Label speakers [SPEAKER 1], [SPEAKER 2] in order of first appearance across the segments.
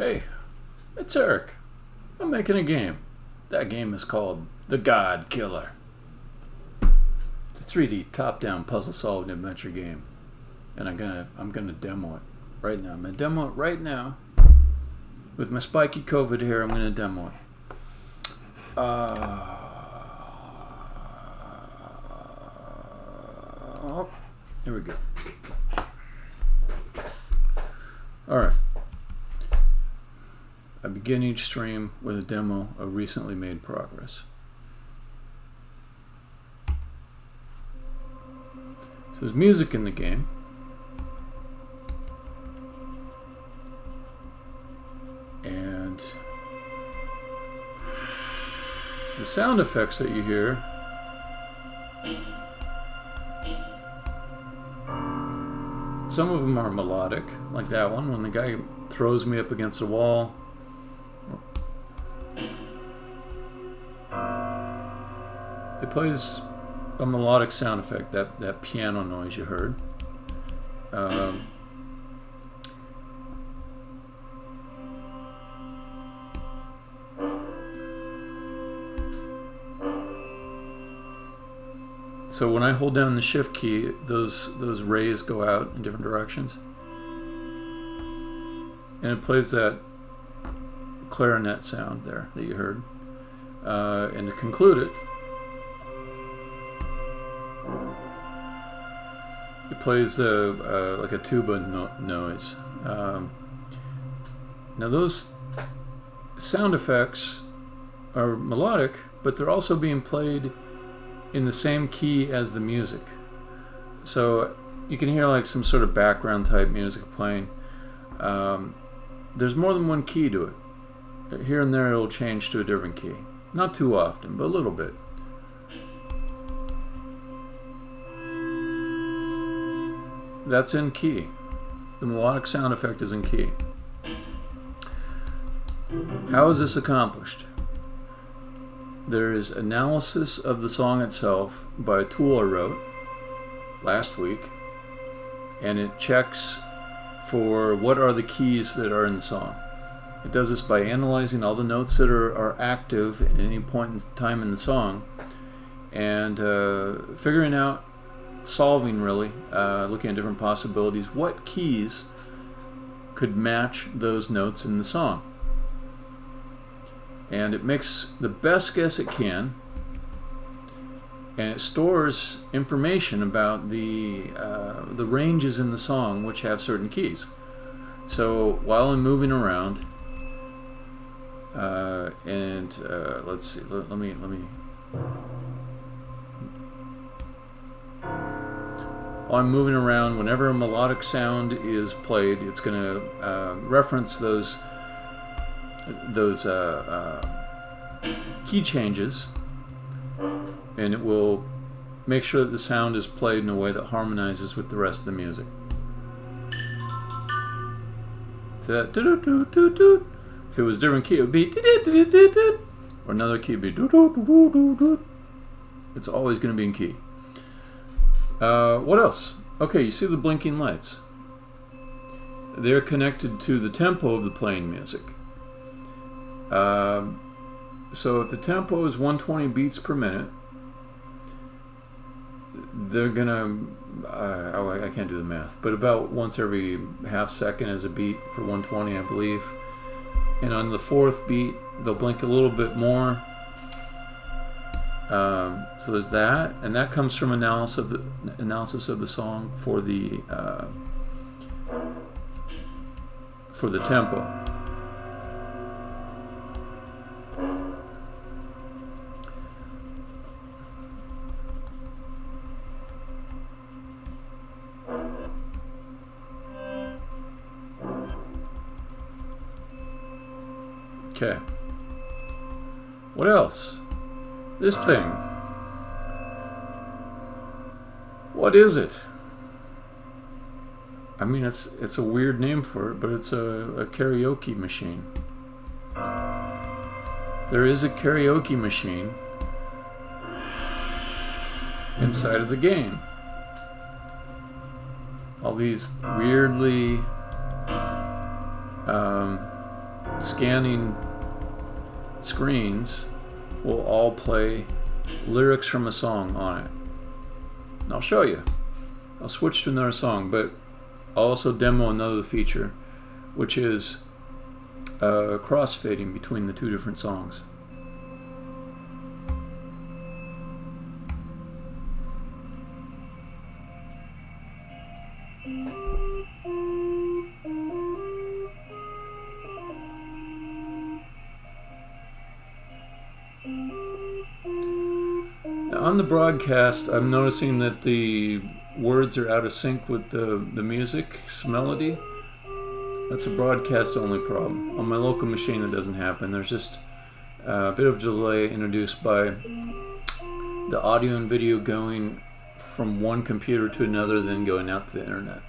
[SPEAKER 1] Hey, it's Eric. I'm making a game. That game is called The Godkiller. It's a 3D top-down puzzle-solving adventure game, and I'm gonna demo it right now. I'm gonna demo it right now with my spiky COVID here. I'm gonna demo it. Here we go. All right. I begin each stream with a demo of recently made progress. So there's music in the game. And the sound effects that you hear some of them are melodic, like that one, when the guy throws me up against a wall. It plays a melodic sound effect, that piano noise you heard. So when I hold down the shift key, those rays go out in different directions. And it plays that clarinet sound there that you heard. And to conclude it, it plays like a tuba noise. Now those sound effects are melodic, but they're also being played in the same key as the music. So you can hear like some sort of background type music playing. There's more than one key to it. Here and there it'll change to a different key. Not too often, but a little bit. That's in key. The melodic sound effect is in key. How is this accomplished? There is analysis of the song itself by a tool I wrote last week, and it checks for what are the keys that are in the song. It does this by analyzing all the notes that are active at any point in time in the song, and figuring out, solving really, looking at different possibilities, what keys could match those notes in the song. And it makes the best guess it can, and it stores information about the ranges in the song which have certain keys. So while I'm moving around, let's see, let me. While I'm moving around, whenever a melodic sound is played, it's going to reference those key changes, and it will make sure that the sound is played in a way that harmonizes with the rest of the music. So that doo-doo-doo-doo-doo. If it was a different key, it would be doo-doo-doo-doo-doo, or another key would be doo-doo-doo-doo-doo. It's always going to be in key. What else? Okay, you see the blinking lights. They're connected to the tempo of the playing music. So if the tempo is 120 beats per minute, they're gonna, I can't do the math, but about once every half second is a beat for 120, I believe. And on the fourth beat, they'll blink a little bit more. So there's that, and that comes from analysis of the song for the tempo. Okay. What else? This thing. What is it? I mean, it's a weird name for it, but it's a karaoke machine. There is a karaoke machine inside of the game. All these weirdly scanning screens will all play lyrics from a song on it. And I'll show you. I'll switch to another song, but I'll also demo another feature, which is crossfading between the two different songs. On the broadcast, I'm noticing that the words are out of sync with the music's melody. That's a broadcast only problem. On my local machine, it doesn't happen. There's just a bit of delay introduced by the audio and video going from one computer to another, then going out to the internet.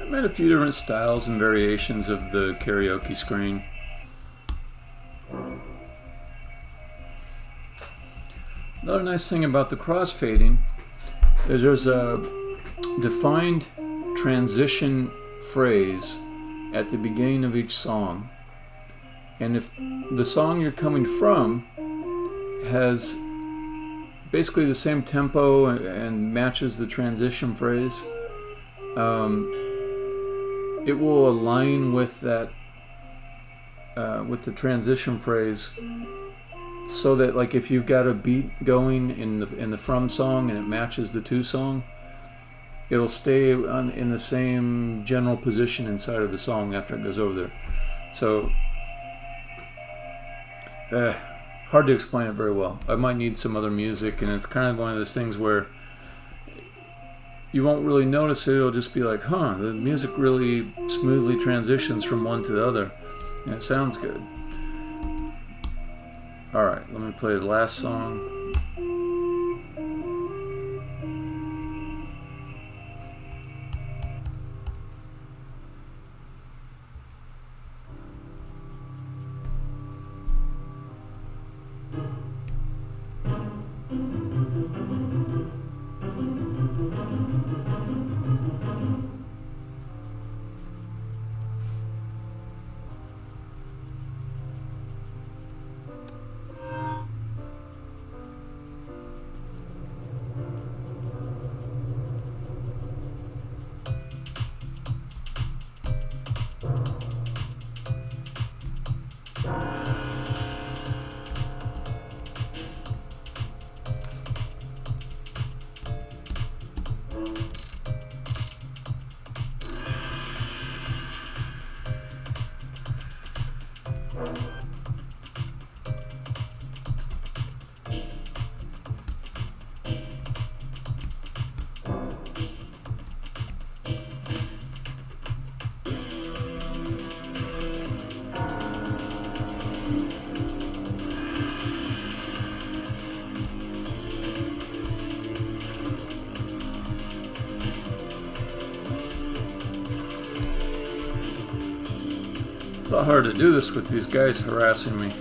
[SPEAKER 1] I made a few different styles and variations of the karaoke screen. Another nice thing about the crossfading is there's a defined transition phrase at the beginning of each song. And if the song you're coming from has basically the same tempo and matches the transition phrase, it will align with that, with the transition phrase, so that like if you've got a beat going in the from song and it matches the to song, it'll stay in the same general position inside of the song after it goes over there. So hard to explain it very well. I might need some other music, and it's kind of one of those things where you won't really notice it. It'll just be like, huh, the music really smoothly transitions from one to the other, and it sounds good. Alright, let me play the last song. It's not hard to do this with these guys harassing me.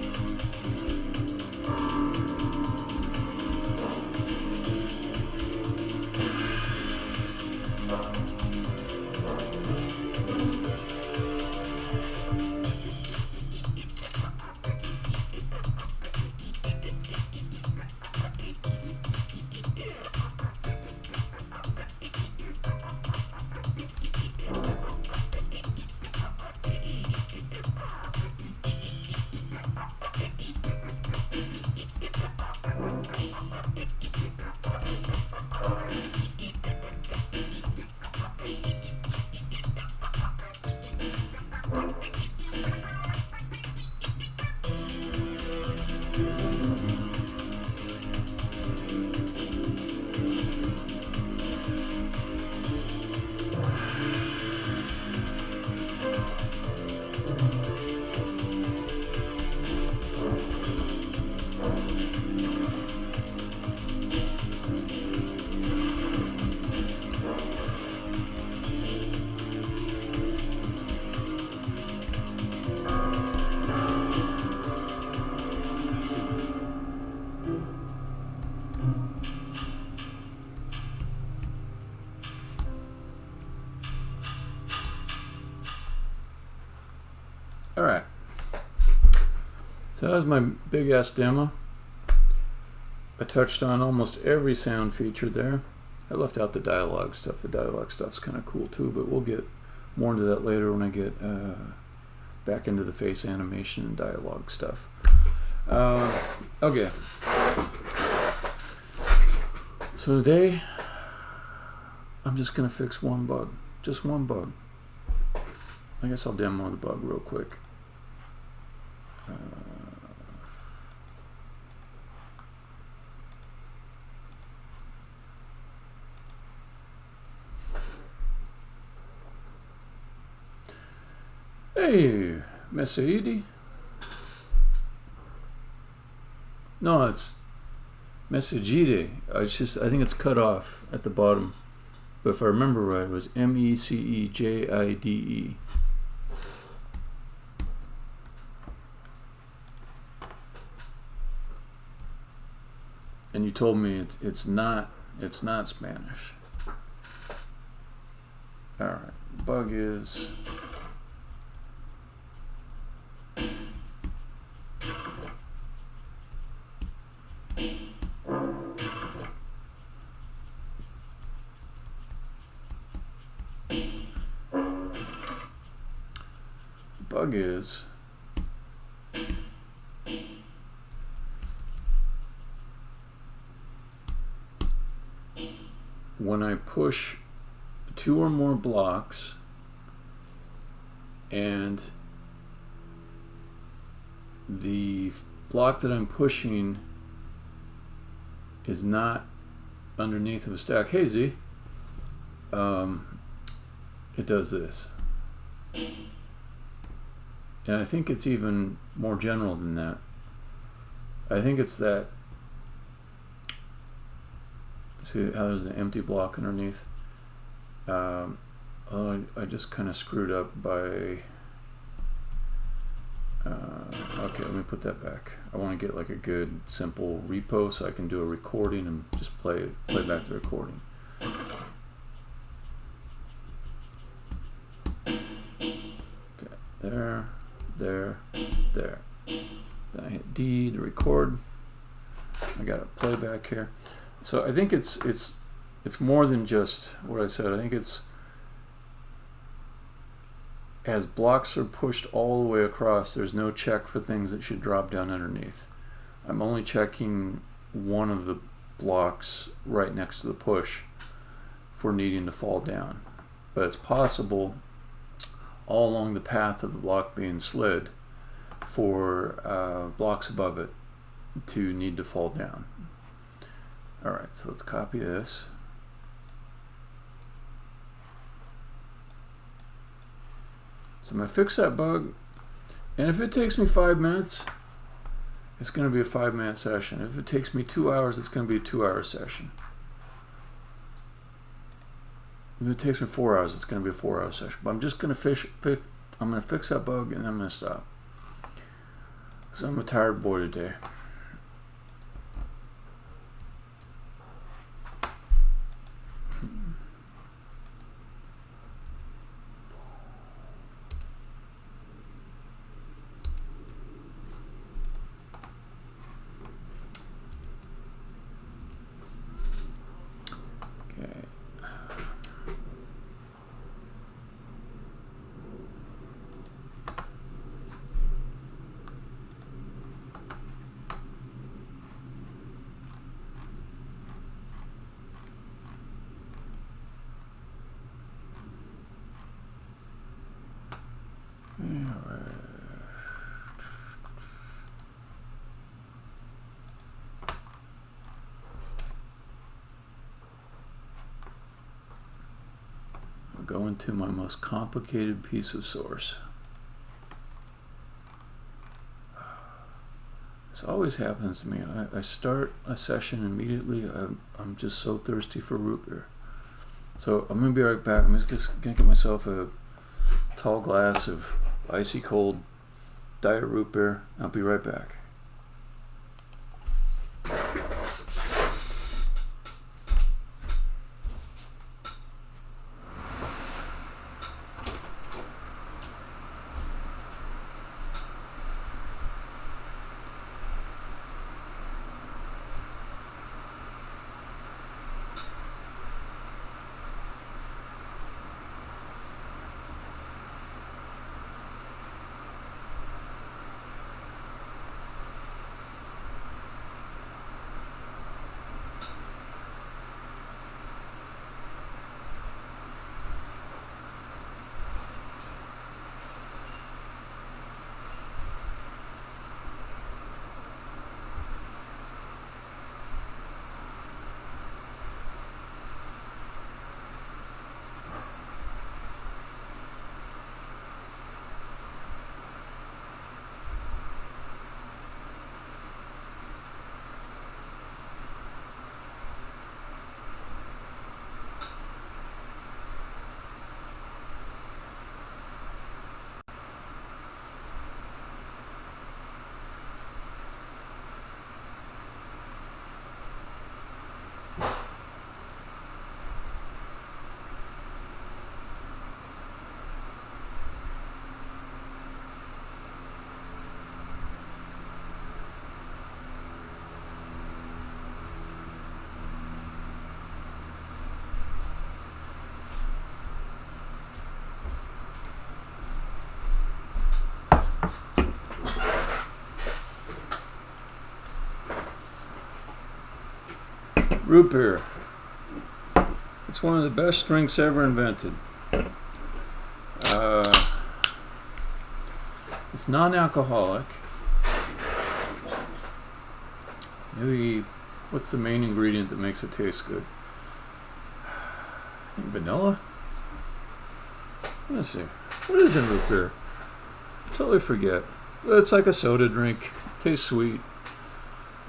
[SPEAKER 1] Alright. So that was my big ass demo. I touched on almost every sound feature there. I left out the dialogue stuff. The dialogue stuff's kind of cool too, but we'll get more into that later when I get back into the face animation and dialogue stuff. Okay. So today, I'm just going to fix one bug. Just one bug. I guess I'll demo the bug real quick. Hey, Messaidi. No, it's Messagide. I think it's cut off at the bottom. But if I remember right, it was Mecejide. And you told me it's not Spanish. All right, bug is when I push 2 or more blocks and the block that I'm pushing is not underneath of a stack hazy, it does this. And I think it's even more general than that. I think it's that, see how there's an empty block underneath? I just kind of screwed up by, okay, let me put that back. I want to get like a good simple repo so I can do a recording and just play back the recording. Okay, there. Then I hit D to record. I got a playback here. So I think it's more than just what I said. I think it's as blocks are pushed all the way across, there's no check for things that should drop down underneath. I'm only checking one of the blocks right next to the push for needing to fall down. But it's possible all along the path of the block being slid for blocks above it to need to fall down. Alright, so let's copy this. So I'm going to fix that bug, and if it takes me 5 minutes, it's going to be a 5-minute session. If it takes me 2 hours, it's going to be a 2-hour session. If it takes me 4 hours, it's going to be a 4-hour session. But I'm just going to fix that bug, and then I'm going to stop. Because I'm a tired boy today. Go into my most complicated piece of source. This always happens to me. I start a session immediately. I'm just so thirsty for root beer. So I'm gonna be right back. I'm just gonna get myself a tall glass of icy cold diet root beer. I'll be right back. Root beer. It's one of the best drinks ever invented. It's non-alcoholic. Maybe, what's the main ingredient that makes it taste good? I think vanilla? Let's see. What is in root beer? Totally forget. It's like a soda drink. Tastes sweet.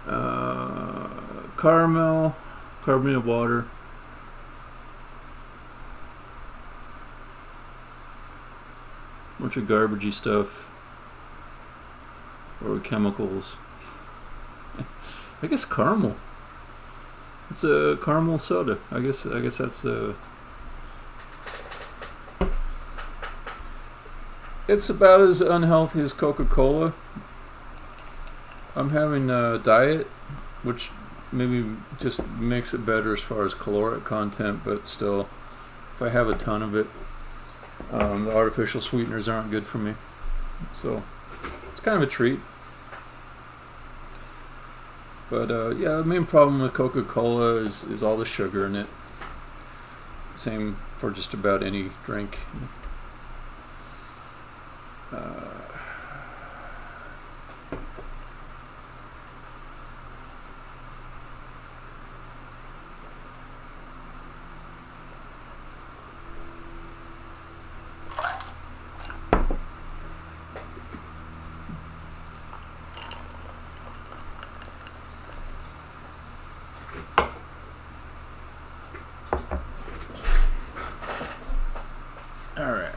[SPEAKER 1] Caramel, carbonated water. Bunch of garbagey stuff. Or chemicals. I guess caramel. It's a caramel soda. I guess that's the. It's about as unhealthy as Coca-Cola. I'm having a diet, which maybe just makes it better as far as caloric content, but still, if I have a ton of it, the artificial sweeteners aren't good for me. So it's kind of a treat. But yeah, the main problem with Coca-Cola is all the sugar in it. Same for just about any drink. All right.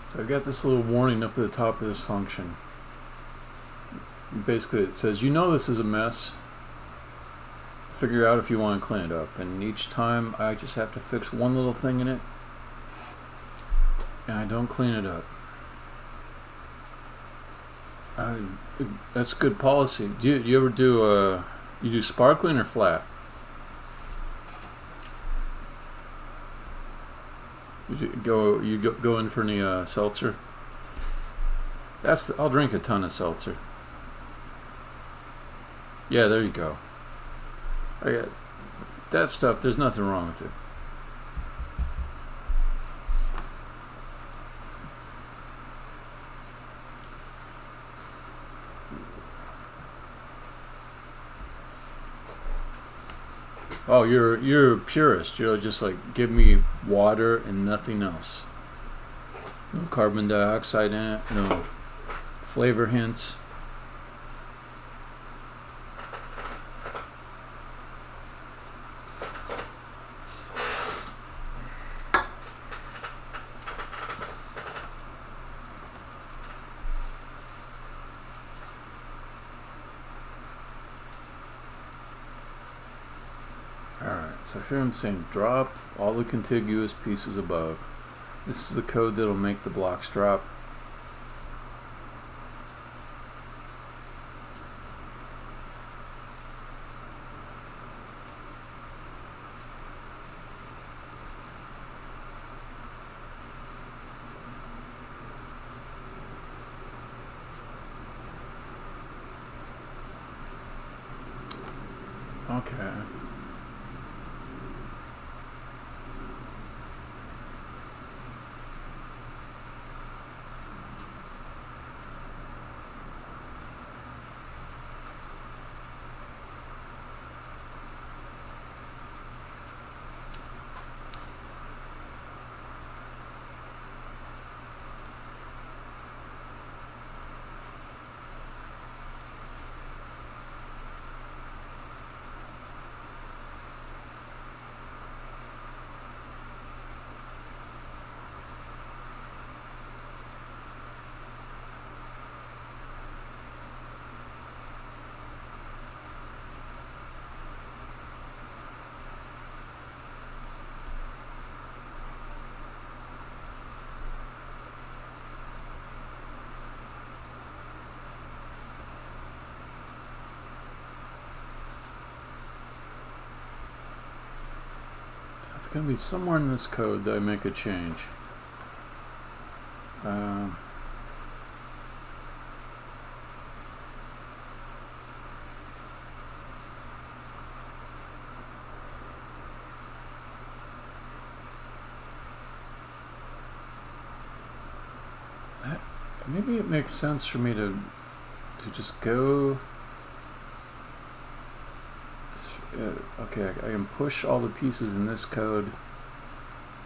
[SPEAKER 1] So I've got this little warning up at the top of this function. Basically it says, you know this is a mess. Figure out if you want to clean it up. And each time I just have to fix one little thing in it. And I don't clean it up. That's good policy. Do you ever do you do sparkling or flat? You go in for any seltzer? I'll drink a ton of seltzer. Yeah, there you go. I got that stuff. There's nothing wrong with it. Oh, you're a purist. You're just like, give me water and nothing else. No carbon dioxide in it. No flavor hints. So here I'm saying drop all the contiguous pieces above. This is the code that'll make the blocks drop. Okay. going to be somewhere in this code that I make a change. Maybe it makes sense for me to just go. Okay, I can push all the pieces in this code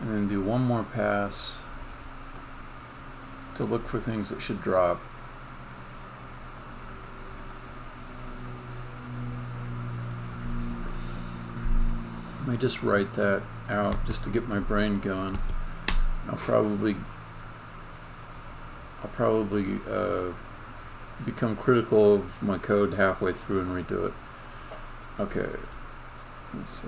[SPEAKER 1] and then do one more pass to look for things that should drop. Let me just write that out just to get my brain going. I'll probably become critical of my code halfway through and redo it. Okay, so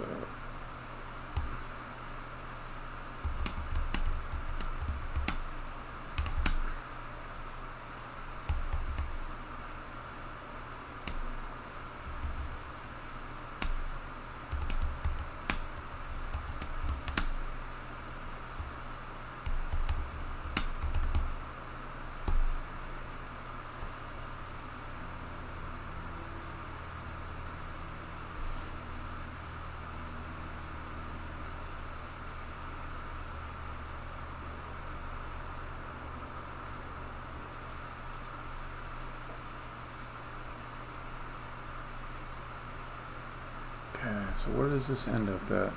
[SPEAKER 1] so where does this end up at?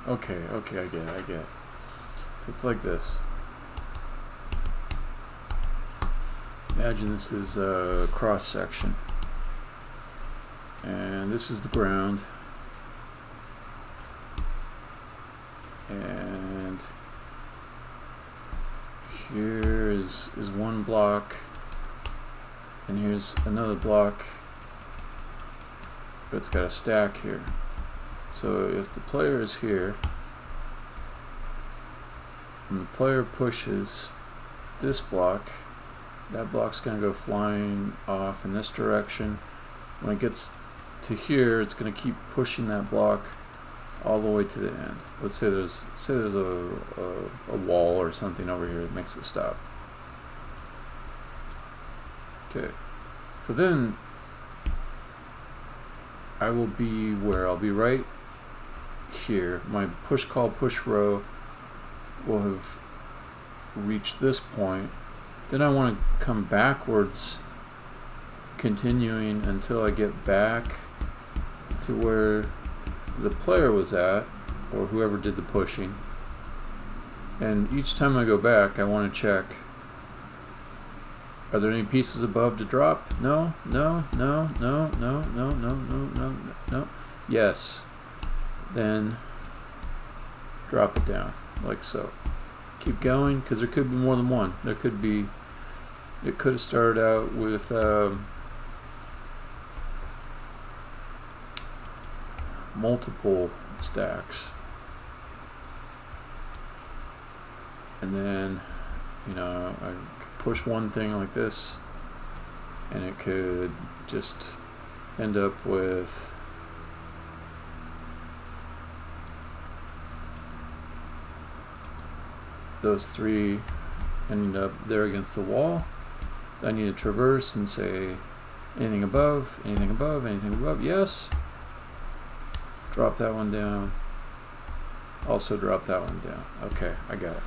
[SPEAKER 1] Okay, I get it. So it's like this. Imagine this is a cross section, and this is the ground, and here is one block, and here's another block, but it's got a stack here. So if the player is here, and the player pushes this block, that block's going to go flying off in this direction. When it gets to here, it's going to keep pushing that block all the way to the end. Let's say there's a wall or something over here that makes it stop. Okay, so then I will be where? I'll be right here. My push call push row will have reached this point. Then I want to come backwards, continuing until I get back to where the player was at, or whoever did the pushing. And each time I go back, I want to check, are there any pieces above to drop? No. Yes. Then drop it down, like so. Keep going, because there could be more than one. It could have started out with multiple stacks, and then I could push one thing like this, and it could just end up with those three ending up there against the wall. I need to traverse and say anything above, anything above, anything above. Yes. Drop that one down. Also drop that one down. Okay, I got it.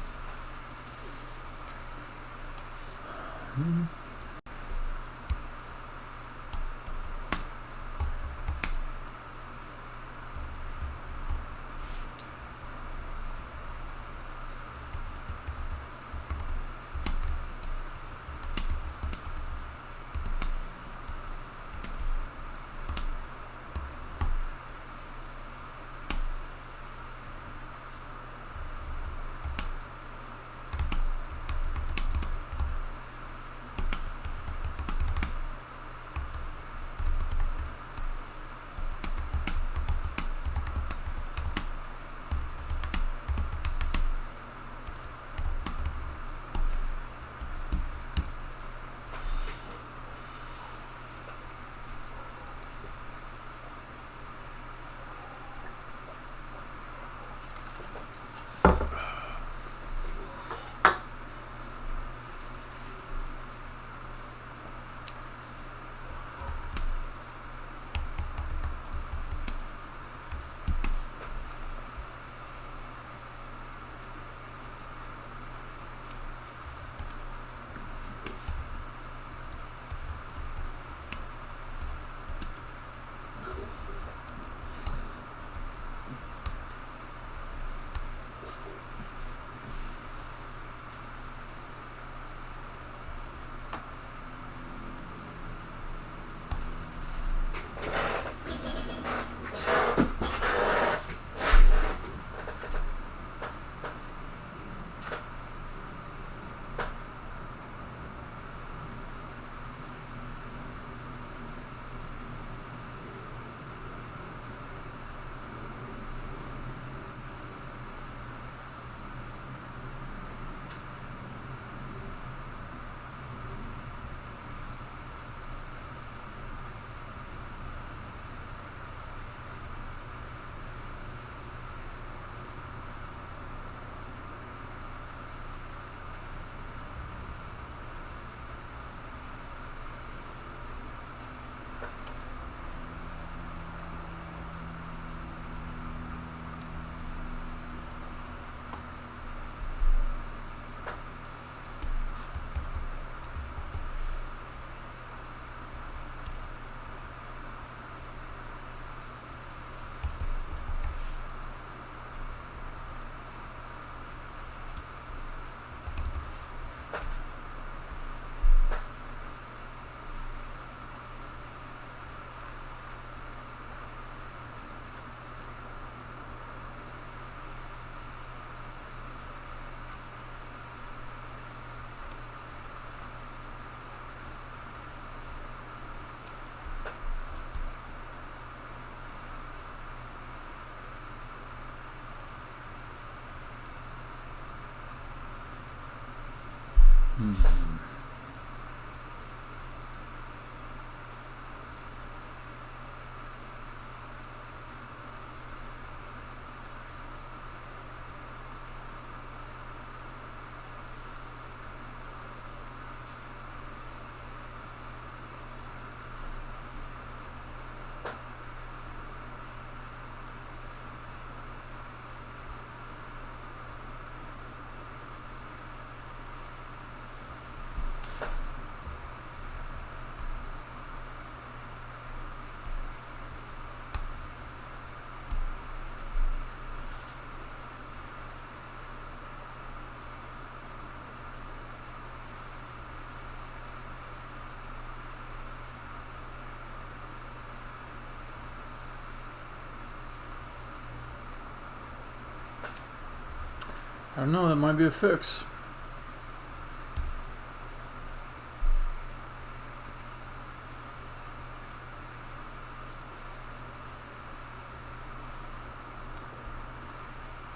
[SPEAKER 1] I don't know, that might be a fix.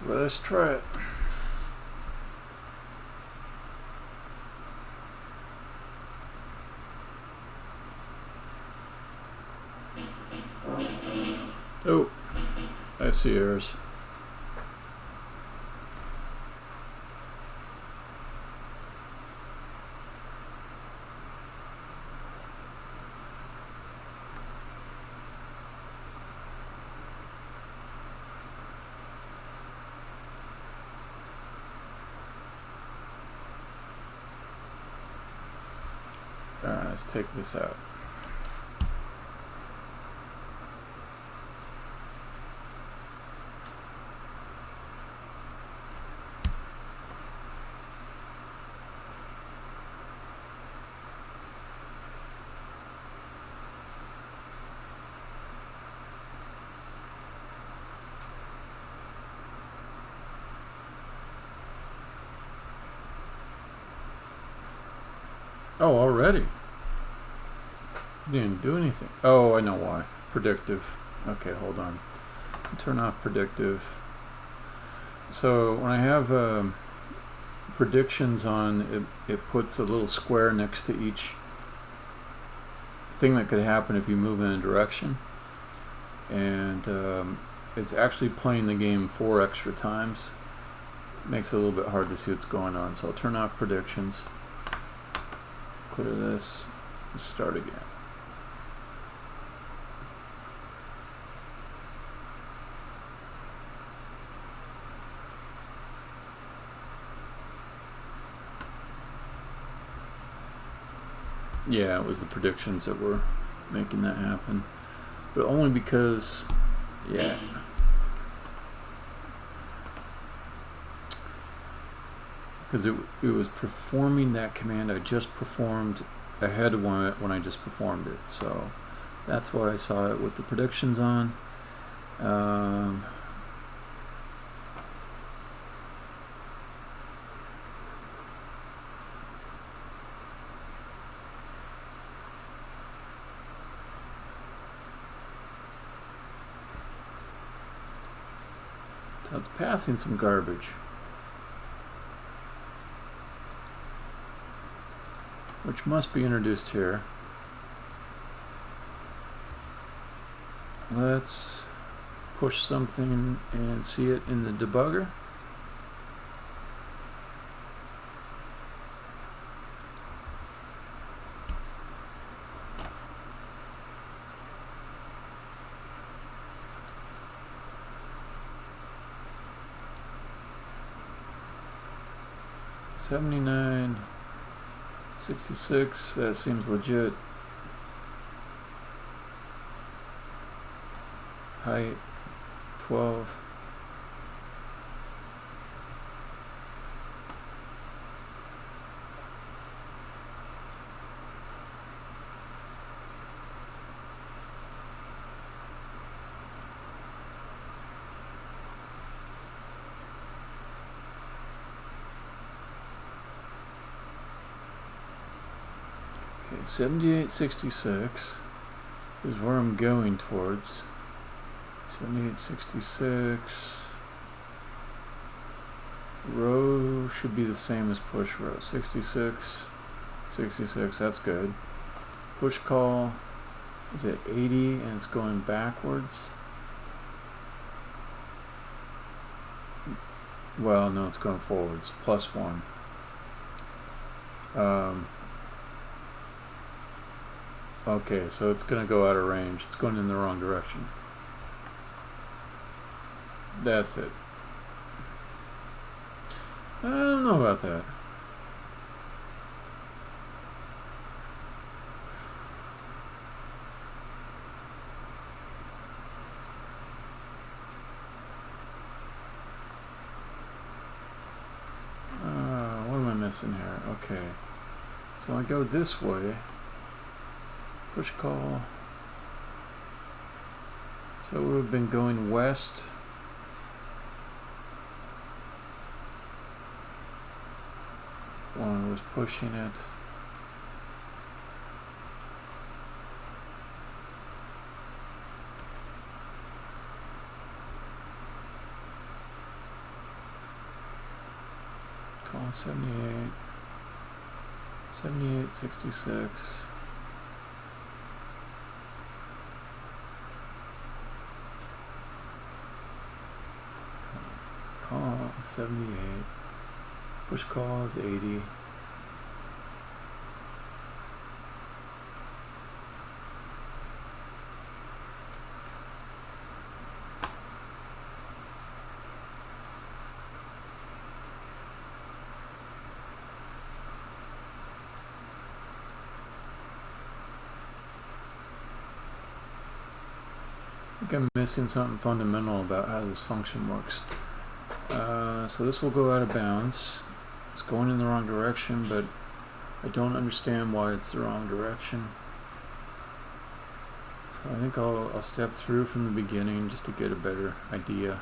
[SPEAKER 1] Let's try it. Oh, I see errors. Alright, let's take this out. Oh, already? Didn't do anything. Oh, I know why. Predictive. Okay, hold on. Turn off predictive. So when I have predictions on, it puts a little square next to each thing that could happen if you move in a direction. And it's actually playing the game 4 extra times. Makes it a little bit hard to see what's going on. So I'll turn off predictions. Clear this. Let's start again. Yeah, it was the predictions that were making that happen. But only because, yeah. Because it was performing that command I just performed ahead of when I just performed it. So that's why I saw it with the predictions on. So it's passing some garbage. Which must be introduced here. Let's push something and see it in the debugger. $79. 66, that seems legit. Height 12. Okay, 7866 is where I'm going towards. 7866. Row should be the same as push row. 66, 66, that's good. Push call is at 80 and it's going backwards. Well, no, it's going forwards. +1. Okay, so it's going to go out of range. It's going in the wrong direction. That's it. I don't know about that. What am I missing here? Okay. So I go this way. Push call. So it would have been going west. When I was pushing it. Call 78. 78, 66. Call 78. Push call is 80. I think I'm missing something fundamental about how this function works. So this will go out of bounds. It's going in the wrong direction, but I don't understand why it's the wrong direction. So I think I'll step through from the beginning just to get a better idea.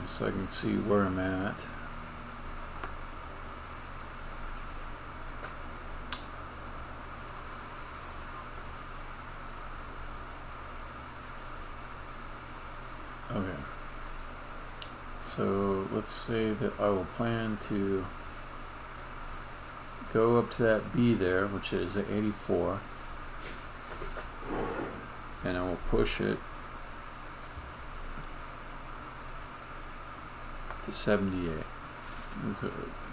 [SPEAKER 1] So I can see where I'm at. Okay. So let's say that I will plan to go up to that B there, which is at 84, and I will push it to 78.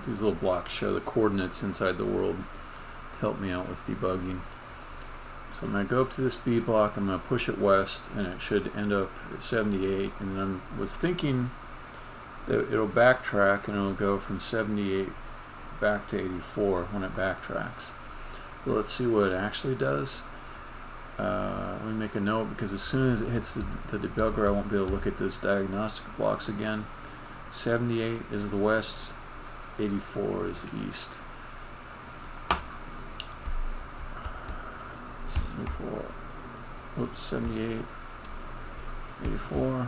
[SPEAKER 1] These little blocks show the coordinates inside the world to help me out with debugging. So I'm going to go up to this B block, I'm going to push it west, and it should end up at 78. And then I was thinking that it'll backtrack and it'll go from 78 back to 84 when it backtracks. But let's see what it actually does. Let me make a note, because as soon as it hits the debugger, I won't be able to look at those diagnostic blocks again. 78 is the west, 84 is the east. 74, whoops, 78, 84.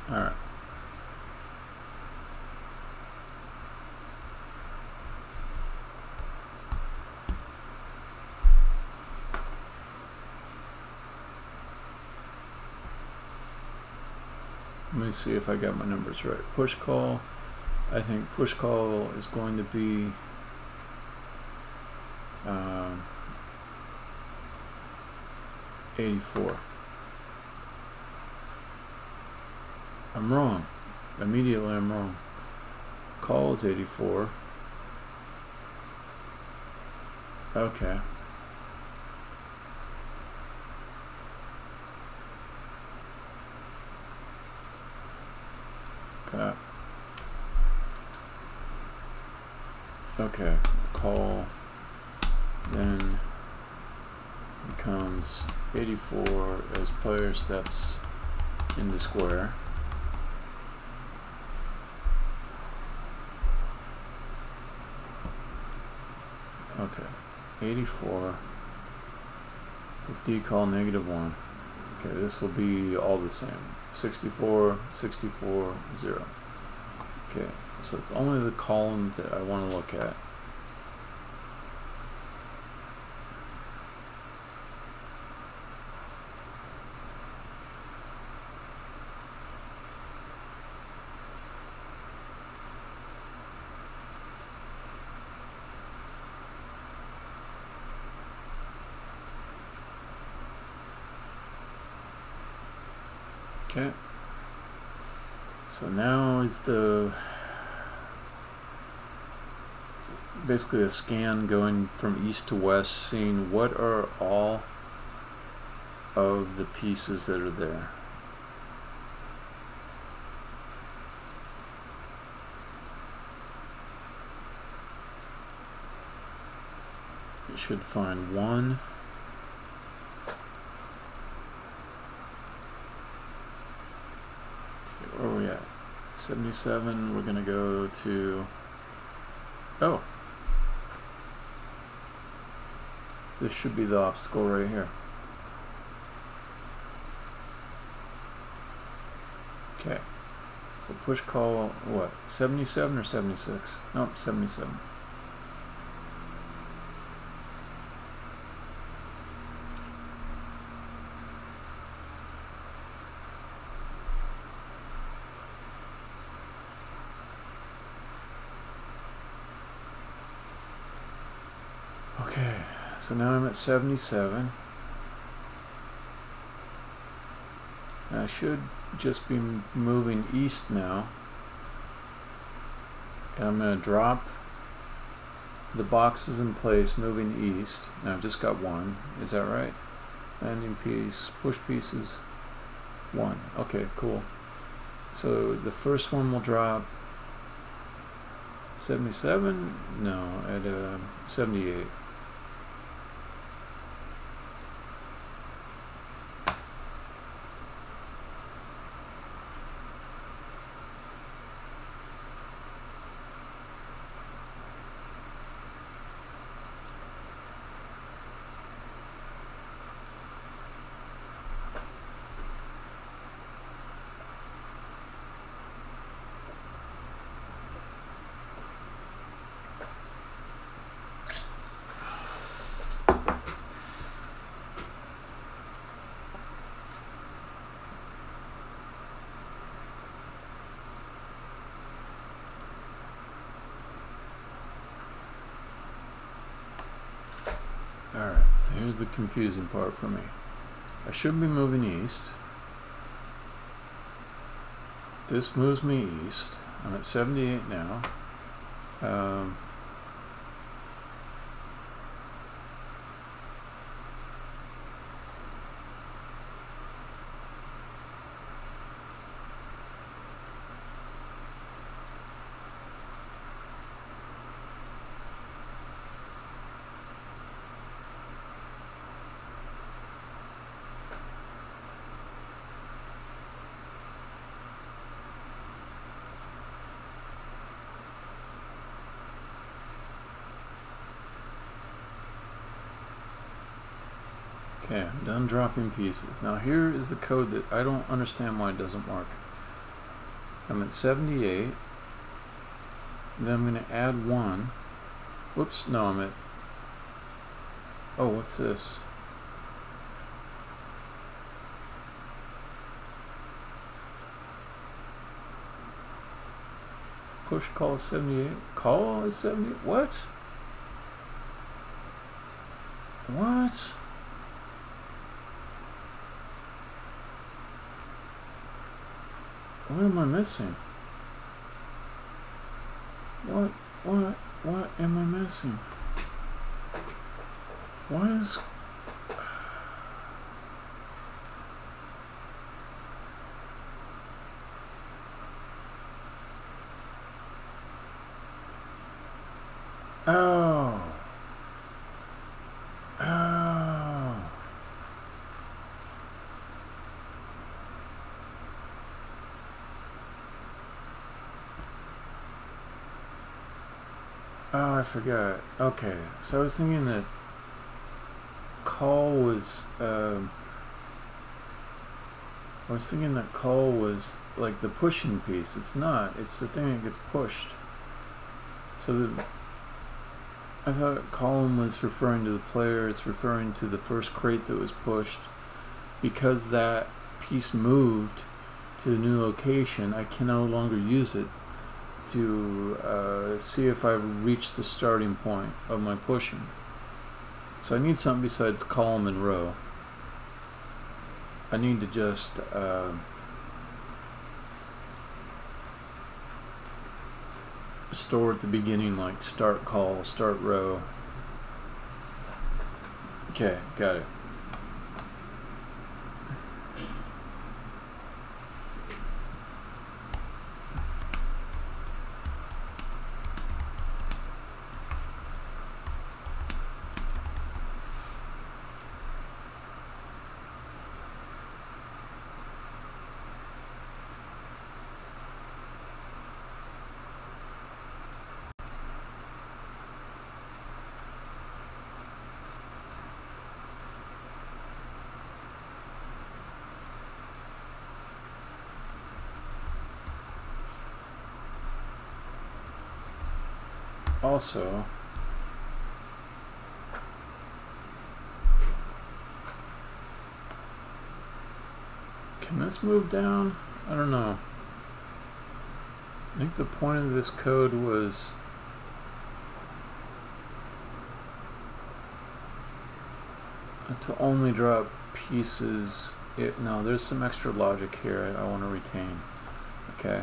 [SPEAKER 1] All right. Let me see if I got my numbers right. Push call. I think push call is going to be 84. I'm wrong. Immediately I'm wrong. Call is 84. Okay. Okay, call then becomes 84 as player steps into square. Okay, 84 plus decall -1. Okay, this will be all the same. 64, 64, 0. Okay, so it's only the column that I want to look at. Okay, so now is basically a scan going from east to west, seeing what are all of the pieces that are there. You should find one. Where are we at? 77, we're going to go to... Oh! This should be the obstacle right here. Okay. So push call, what? 77 or 76? Nope, 77. Okay, so now I'm at 77. I should just be moving east now. And I'm going to drop the boxes in place, moving east. Now I've just got one. Is that right? Landing piece, push pieces, 1. Okay, cool. So the first one will drop 77? No, at 78. Alright, so here's the confusing part for me. I should be moving east. This moves me east. I'm at 78 now. Okay, I'm done dropping pieces. Now here is the code that I don't understand why it doesn't work. I'm at 78. Then I'm going to add 1. Whoops, no, I'm at... Oh, what's this? Push call is 78. Call is 78. What? What? What am I missing? What am I missing? Why is... Oh. Oh. Oh, I forgot. Okay, so I was thinking that call was, I was thinking that call was like the pushing piece. It's not. It's the thing that gets pushed. So I thought column was referring to the player. It's referring to the first crate that was pushed. Because that piece moved to a new location, I can no longer use it to see if I've reached the starting point of my pushing. So I need something besides column and row. I need to just store at the beginning, like start call, start row. Okay, got it. Also, can this move down? I don't know. I think the point of this code was to only drop pieces. No, there's some extra logic here I want to retain. Okay.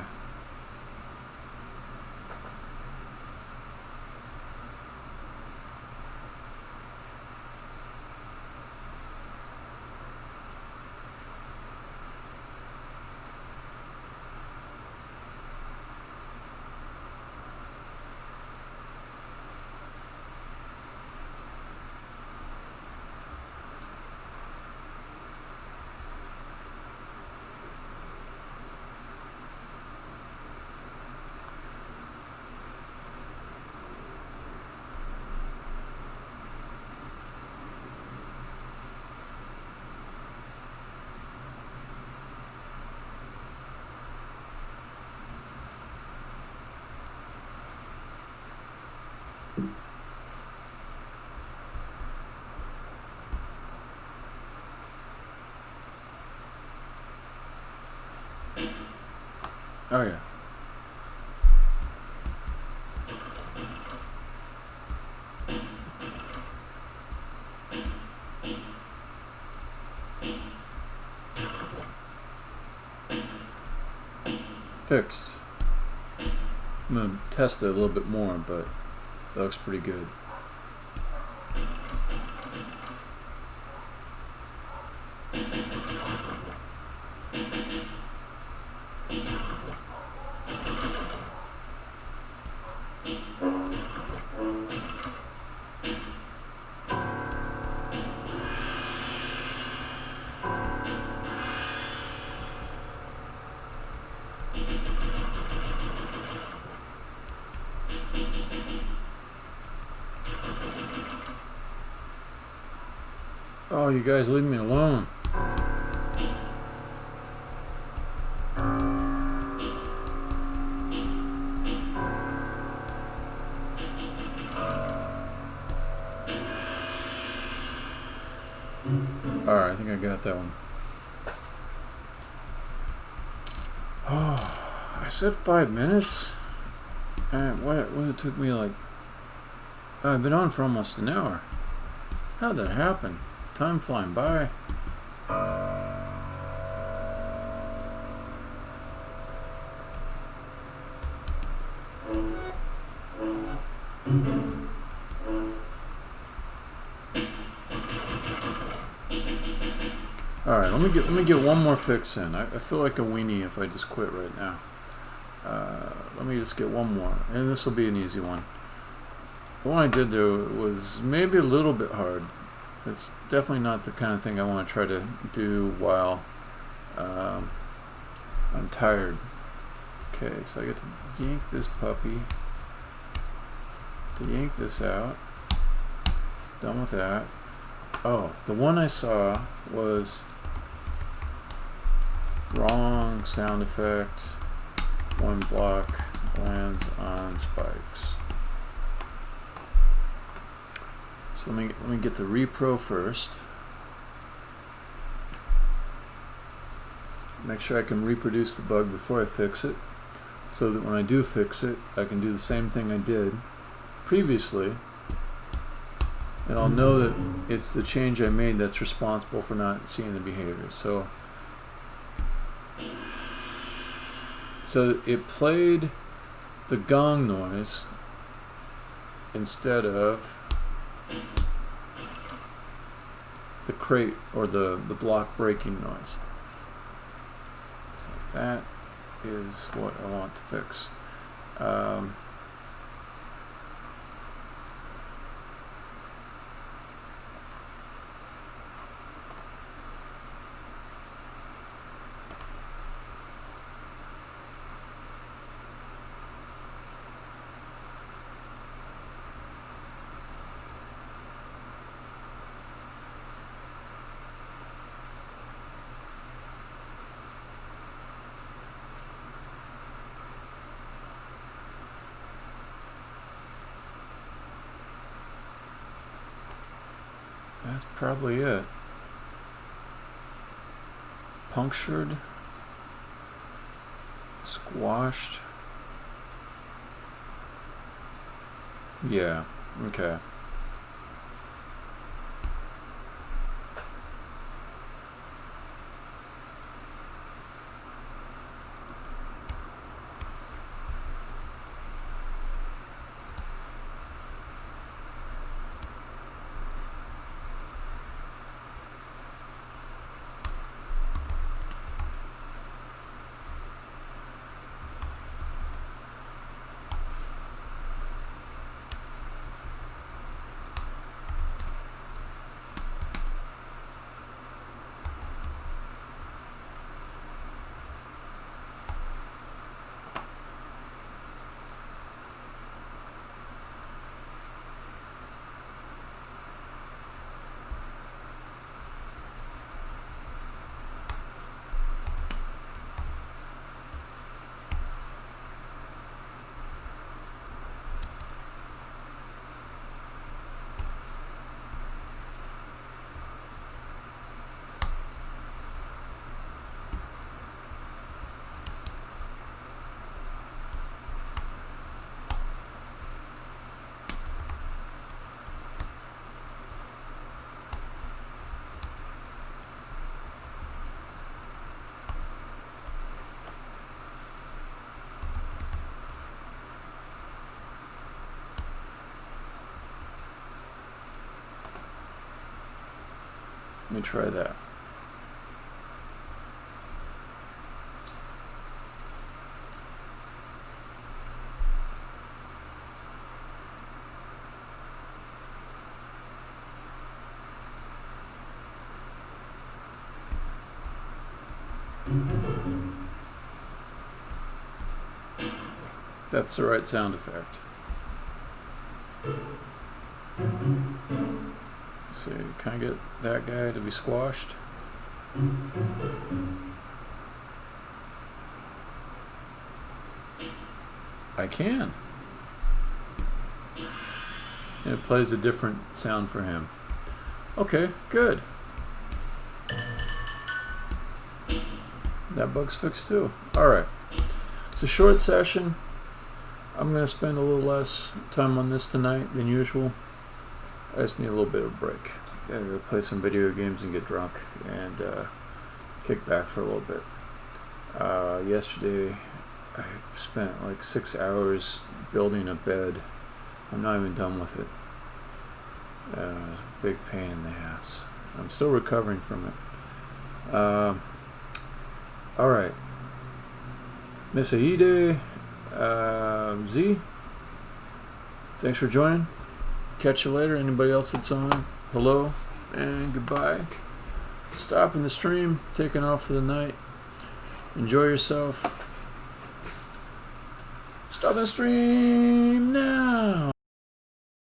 [SPEAKER 1] Oh yeah. Fixed. I'm going to test it a little bit more, but that looks pretty good. Oh, you guys leave me alone. Alright, I think I got that one. Oh, I said 5 minutes? What it took me like... I've been on for almost an hour. How'd that happen? Time flying by. Alright, let me get one more fix in. I feel like a weenie if I just quit right now. Let me just get one more, and this will be an easy one. The one I did there was maybe a little bit hard. It's definitely not the kind of thing I want to try to do while I'm tired. Okay, so I get to yank this puppy, to yank this out. Done with that. Oh, the one I saw was wrong sound effect. One block lands on spikes. So let me get the repro first. Make sure I can reproduce the bug before I fix it, so that when I do fix it, I can do the same thing I did previously, and I'll know that it's the change I made that's responsible for not seeing the behavior. So it played the gong noise instead of the crate or the block breaking noise. So that is what I want to fix. That's probably it. Punctured, squashed. Yeah, okay. Let me try that. That's the right sound effect. Let's see, can I get that guy to be squashed? I can. And it plays a different sound for him. Okay, good. That bug's fixed too. Alright. It's a short session. I'm going to spend a little less time on this tonight than usual. I just need a little bit of a break. play some video games and get drunk and kick back for a little bit. Yesterday I spent like 6 hours building a bed. I'm not even done with it. It was a big pain in the ass. I'm still recovering from it. Alright. Miss Aide, Z, thanks for joining. Catch you later. Anybody else that's on, hello and goodbye. Stopping the stream, taking off for the night. Enjoy yourself. Stop the stream now.